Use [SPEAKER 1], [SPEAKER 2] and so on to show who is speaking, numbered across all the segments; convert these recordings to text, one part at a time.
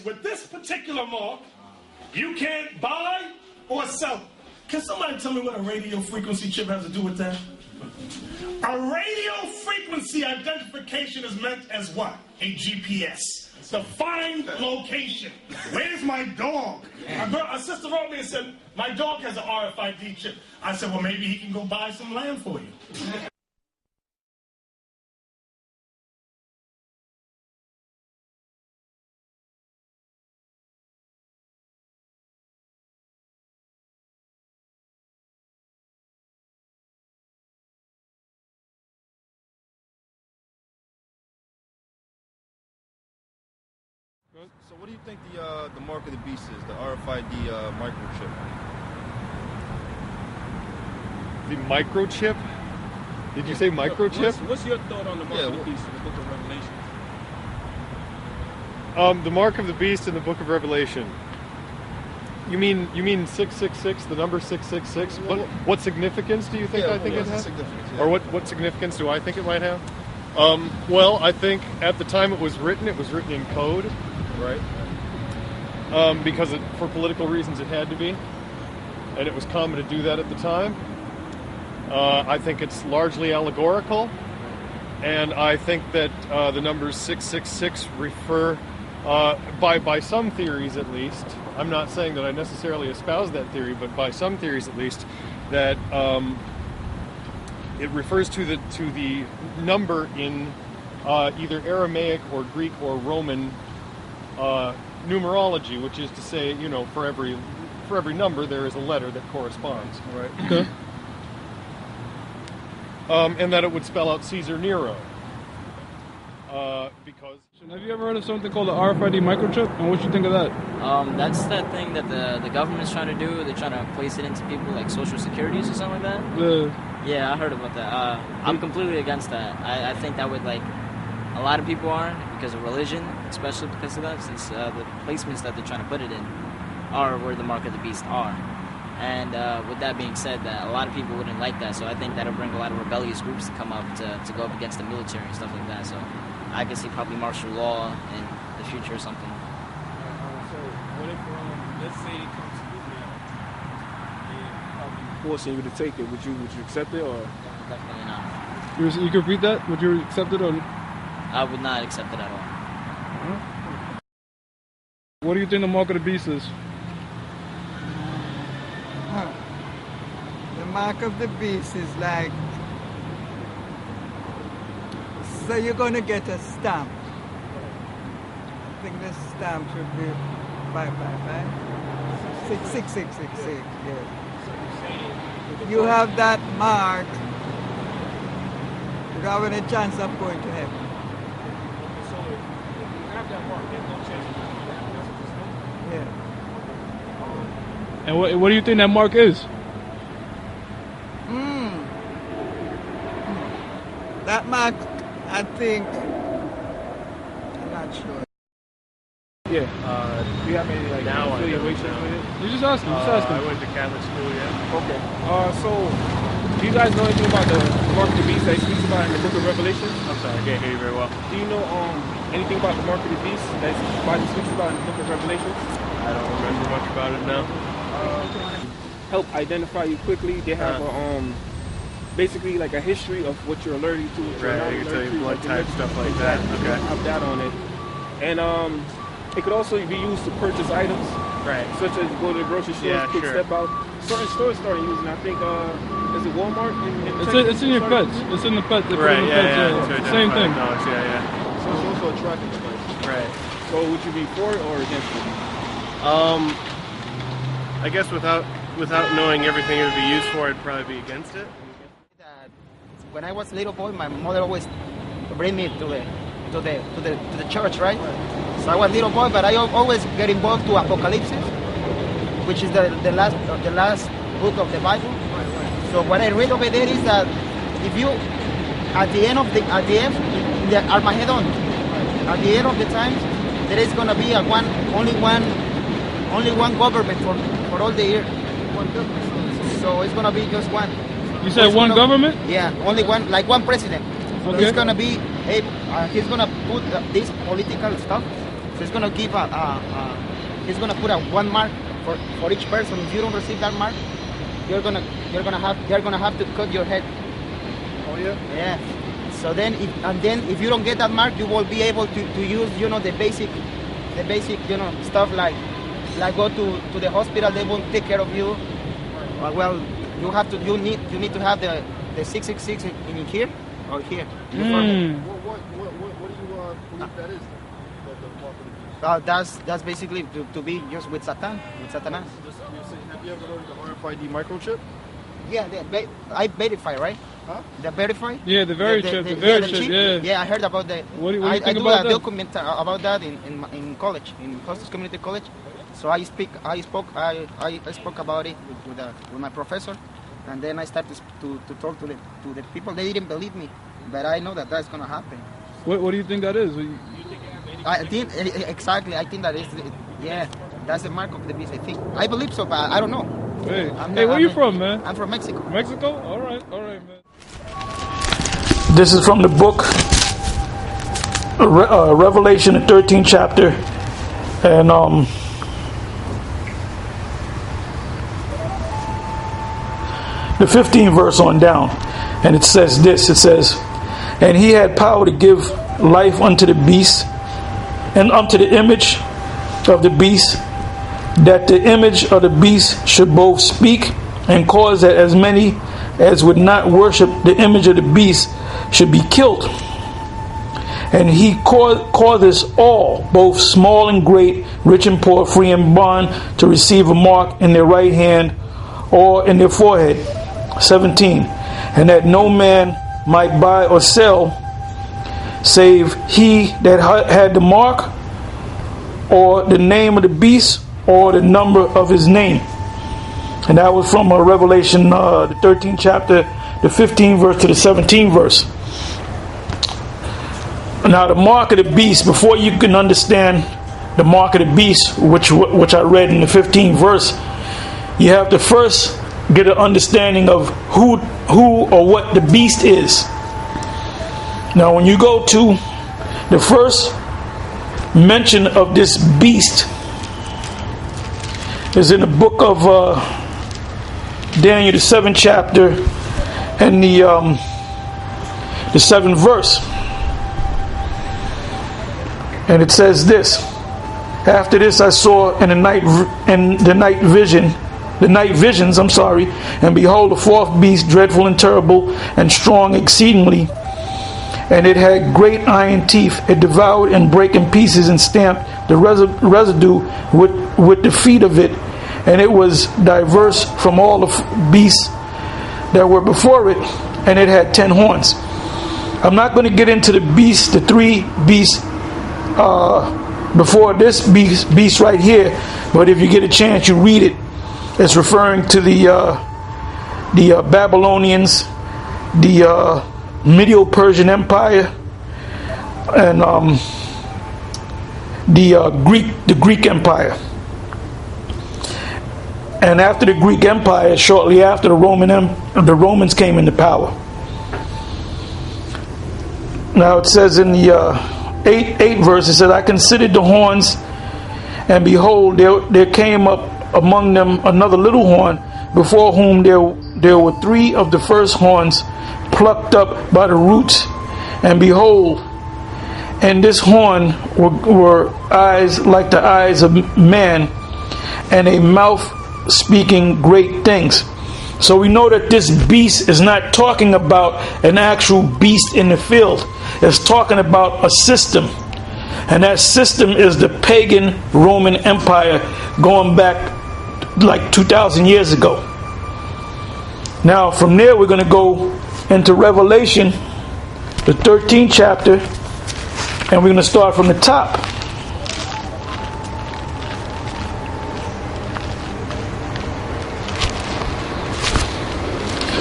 [SPEAKER 1] is, with this particular mark, you can't buy or sell. Can somebody tell me what a radio frequency chip has to do with that? A radio frequency identification is meant as what? A GPS. To find location. Where's my dog? A sister wrote me and said, my dog has an RFID chip. I said, well, maybe he can go buy some land for you.
[SPEAKER 2] So what do you think the mark of the beast is, the RFID microchip?
[SPEAKER 3] The microchip? Did you say microchip?
[SPEAKER 4] What's your thought on the mark of the beast in the book of Revelation?
[SPEAKER 3] The mark of the beast in the book of Revelation. You mean 666, the number 666? What significance do you think I think it has? Or what significance do I think it might have? Well, I think at the time it was written in code.
[SPEAKER 2] Right.
[SPEAKER 3] Because for political reasons it had to be. And it was common to do that at the time. I think it's largely allegorical. And I think that the numbers 666 refer, by some theories at least, I'm not saying that I necessarily espouse that theory, but by some theories at least, that it refers to the number in either Aramaic or Greek or Roman numerology, which is to say, for every number there is a letter that corresponds.
[SPEAKER 2] Right.
[SPEAKER 3] Okay. And that it would spell out Caesar Nero. Because.
[SPEAKER 4] Have you ever heard of something called the RFID microchip? And what you think of that?
[SPEAKER 5] That's that thing that the government's trying to do. They're trying to place it into people like Social Securities or something like that. Yeah, I heard about that. I'm completely against that. I think that would, a lot of people are because of religion, especially because of that, since the placements that they're trying to put it in are where the mark of the beast are. And with that being said, that a lot of people wouldn't like that, so I think that'll bring a lot of rebellious groups to come up to go up against the military and stuff like that. So I can see probably martial law in the future or something.
[SPEAKER 4] So what if, let's say it comes to you now, and probably forcing you to take it, would you accept it or?
[SPEAKER 5] No, definitely not.
[SPEAKER 4] You could read that? Would you accept it or?
[SPEAKER 5] I would not accept it at all.
[SPEAKER 4] What do you think the mark of the beast is?
[SPEAKER 6] The mark of the beast is like, so you're going to get a stamp. I think the stamp should be 555. 66666, yes. If you have that mark, you don't have any chance of going to heaven.
[SPEAKER 4] So if you have that mark, there's no chance of going to heaven.
[SPEAKER 6] Yeah.
[SPEAKER 4] And what do you think that mark is?
[SPEAKER 6] That mark, I think, I'm not sure.
[SPEAKER 4] Yeah. Do you have any affiliations with it? You just asking.
[SPEAKER 3] I went to Catholic school, yeah.
[SPEAKER 4] Okay. So do you guys know anything about the mark of the beast that he speaks about in the book of Revelation?
[SPEAKER 3] I'm sorry, I can't hear you very well.
[SPEAKER 4] Do you know anything about the mark of the beast that the Bible speaks about in the book of Revelation?
[SPEAKER 3] I don't remember much about it now.
[SPEAKER 4] Help identify you quickly. They have basically like a history of what you're allergic to.
[SPEAKER 3] Right, they can tell you blood type, stuff like that. Okay.
[SPEAKER 4] Have that on it. And it could also be used to purchase items.
[SPEAKER 3] Right.
[SPEAKER 4] Such as go to the grocery store, quick step out. Certain stores started using it. I think, is it Walmart?
[SPEAKER 7] It's in your pets. It's in the pet.
[SPEAKER 3] Right, yeah.
[SPEAKER 7] Same thing.
[SPEAKER 3] Dogs, yeah.
[SPEAKER 4] So it's also a tracking device.
[SPEAKER 3] Right.
[SPEAKER 4] So would you be for it or against it?
[SPEAKER 3] I guess without knowing everything it would be used for, I'd probably be against it.
[SPEAKER 8] When I was a little boy, my mother always bring me to the church, right? So I was a little boy, but I always get involved to Apocalypse, which is the last book of the Bible. So what I read over there is that if you at the end of the Armageddon, at the end of the times, there is going to be only one government for all the year. So it's going to be just one.
[SPEAKER 7] You said one government?
[SPEAKER 8] Yeah, only one, like one president. So
[SPEAKER 7] okay.
[SPEAKER 8] he's going to be, he's going to put this political stuff So he's gonna give he's gonna put a 1 mark for each person. If you don't receive that mark, you're gonna have to cut your head.
[SPEAKER 2] Oh yeah.
[SPEAKER 8] Yeah. So then, if you don't get that mark, you will be able to use, the basic, stuff like go to the hospital. They won't take care of you. Well, you need to have the 666 in here or here.
[SPEAKER 2] What do you believe that is? The mark of the beast?
[SPEAKER 8] That's basically to be just with Satan, with Satanas.
[SPEAKER 2] Have you ever heard of the RFID microchip?
[SPEAKER 8] Yeah, I verify, right?
[SPEAKER 2] Huh?
[SPEAKER 8] The verify?
[SPEAKER 7] Yeah, the very chip. The
[SPEAKER 8] the
[SPEAKER 7] very
[SPEAKER 8] chip.
[SPEAKER 7] chip. Yeah.
[SPEAKER 8] Yeah, I heard about that.
[SPEAKER 7] What do you
[SPEAKER 8] I
[SPEAKER 7] think
[SPEAKER 8] do
[SPEAKER 7] about
[SPEAKER 8] a
[SPEAKER 7] that?
[SPEAKER 8] document about that in college, in Costas Community College. So I spoke about it with my professor, and then I started to talk to the people. They didn't believe me, but I know that's gonna happen.
[SPEAKER 7] What do you think that is?
[SPEAKER 8] I think exactly. I think that is. Yeah, that's the mark of the beast. I believe so, but I don't know.
[SPEAKER 7] Hey, where you from, man?
[SPEAKER 8] I'm from Mexico.
[SPEAKER 7] Mexico? All right, man.
[SPEAKER 1] This is from the book Revelation, the 13th chapter, and the 15th verse on down. And it says this, it says, and he had power to give life unto the beast and unto the image of the beast, that the image of the beast should both speak and cause that as many as would not worship the image of the beast should be killed. And he causeth all, both small and great, rich and poor, free and bond, to receive a mark in their right hand or in their forehead. 17. And that no man might buy or sell save he that had the mark, or the name of the beast, or the number of his name. And that was from Revelation, the 13th chapter, the 15th verse to the 17th verse. Now the mark of the beast, before you can understand the mark of the beast, which I read in the 15th verse, you have to first get an understanding of who or what the beast is. Now when you go to the first mention of this beast is in the book of Daniel, the 7th chapter, and the 7th verse. And it says this: after this I saw in the night visions, and behold, a fourth beast, dreadful and terrible, and strong exceedingly, and it had great iron teeth. It devoured and brake in pieces and stamped the residue with the feet of it, and it was diverse from all the beasts that were before it, and it had 10 horns. I'm not going to get into the beasts, the 3 beasts before this beast right here, but if you get a chance, you read it. It's referring to the Babylonians, the Medo-Persian Empire, and the Greek Empire. And after the Greek Empire, shortly after, the Romans came into power. Now it says in the 8th verse, it says, I considered the horns, and behold, there came up among them another little horn, before whom there were 3 of the first horns plucked up by the roots. And behold, in this horn were eyes like the eyes of man, and a mouth speaking great things. So we know that this beast is not talking about an actual beast in the field. It's talking about a system. And that system is the pagan Roman Empire, going back like 2,000 years ago. Now from there we're going to go into Revelation, the 13th chapter, and we're going to start from the top.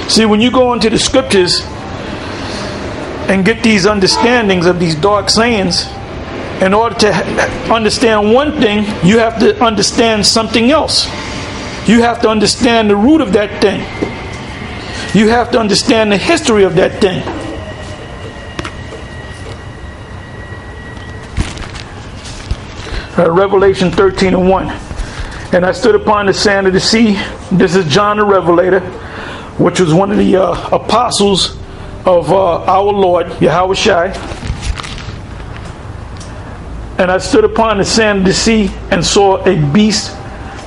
[SPEAKER 1] See, when you go into the scriptures and get these understandings of these dark sayings, in order to understand one thing, you have to understand something else. You have to understand the root of that thing. You have to understand the history of that thing. Revelation 13:1. And I stood upon the sand of the sea. This is John the Revelator, which was one of the apostles of our Lord, Yahushua. And I stood upon the sand of the sea and saw a beast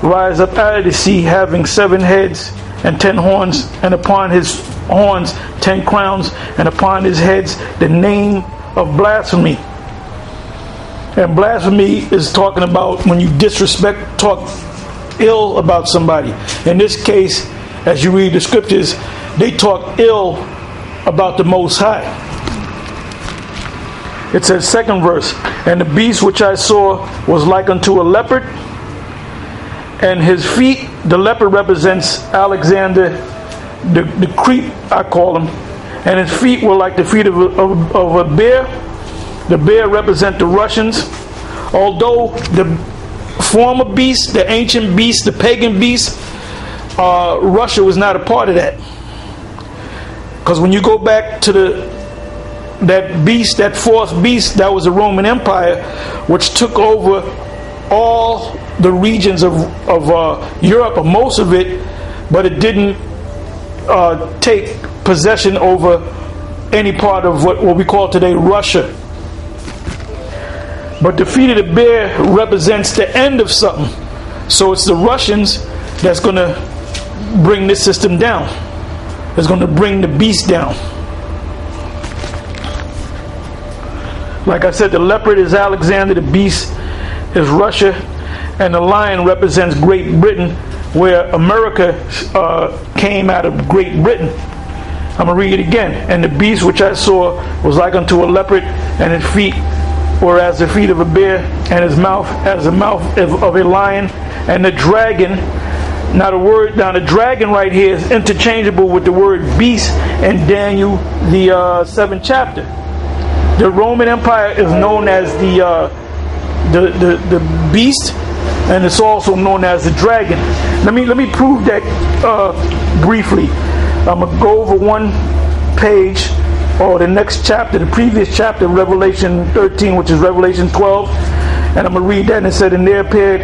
[SPEAKER 1] rise up out of the sea, having 7 heads and 10 horns, and upon his horns 10 crowns, and upon his heads the name of blasphemy. And blasphemy is talking about when you disrespect, talk ill about somebody. In this case, as you read the scriptures, they talk ill about the Most High. It says, 2nd verse, and the beast which I saw was like unto a leopard, and his feet, the leopard represents Alexander, the creep, I call him, and his feet were like the feet of a bear. The bear represents the Russians. Although the former beast, the ancient beast, the pagan beast, Russia was not a part of that. Because when you go back to that beast, that fourth beast, that was the Roman Empire, which took over all the regions of Europe, or most of it, but it didn't take possession over any part of what we call today Russia. But the feet of the bear represents the end of something. So it's the Russians that's going to bring this system down. It's going to bring the beast down. Like I said, the leopard is Alexander, the beast is Russia, and the lion represents Great Britain, where America came out of Great Britain. I'm going to read it again. And the beast which I saw was like unto a leopard, and his feet were as the feet of a bear, and his mouth as the mouth of a lion. And the dragon, now the dragon right here is interchangeable with the word beast in Daniel, the 7th chapter. The Roman Empire is known as the beast, and it's also known as the dragon. Let me prove that briefly. I'm gonna go over one page, or the next chapter, the previous chapter, Revelation 13, which is Revelation 12, and I'm gonna read that. And it said, and there appeared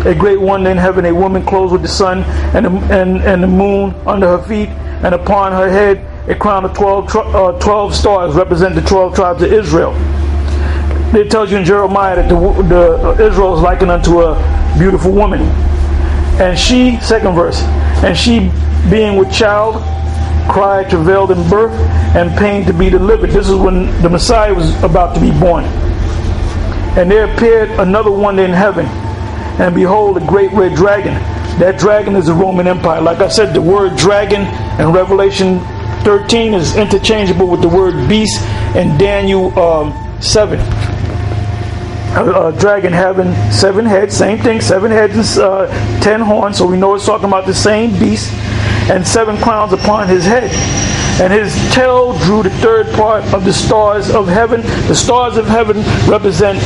[SPEAKER 1] a great wonder in heaven, a woman clothed with the sun and the moon under her feet, and upon her head a crown of 12 stars, represent the 12 tribes of Israel. It tells you in Jeremiah that the Israel is likened unto a beautiful woman. And she, 2nd verse, and she being with child, cried, travailed in birth, and pain to be delivered. This is when the Messiah was about to be born. And there appeared another wonder in heaven, and behold, a great red dragon. That dragon is the Roman Empire. Like I said, the word dragon in Revelation 13 is interchangeable with the word beast in Daniel 7. Dragon having 7 heads, same thing, 7 heads and 10 horns, so we know it's talking about the same beast, and 7 crowns upon his head. And his tail drew the 3rd part of the stars of heaven. The stars of heaven represent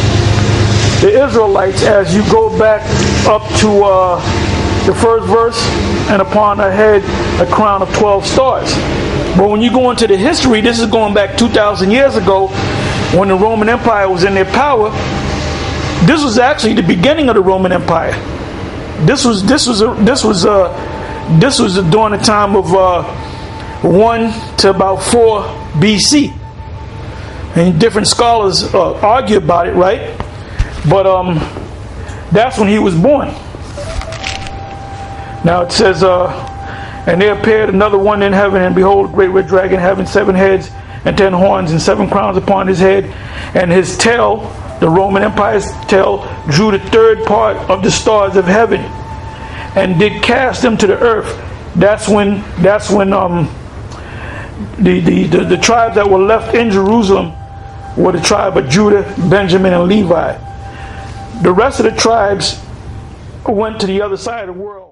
[SPEAKER 1] the Israelites, as you go back up to the 1st verse, and upon her head a crown of 12 stars. But when you go into the history, this is going back 2,000 years ago, when the Roman Empire was in their power. This was actually the beginning of the Roman Empire. This was during the time of 1 to about 4 BC. And different scholars argue about it, right? But that's when he was born. Now it says, and there appeared another one in heaven, and behold, a great red dragon having 7 heads and 10 horns and 7 crowns upon his head, and his tail, the Roman Empire's tail, drew the 3rd part of the stars of heaven, and did cast them to the earth. That's when the tribes that were left in Jerusalem were the tribe of Judah, Benjamin, and Levi. The rest of the tribes went to the other side of the world.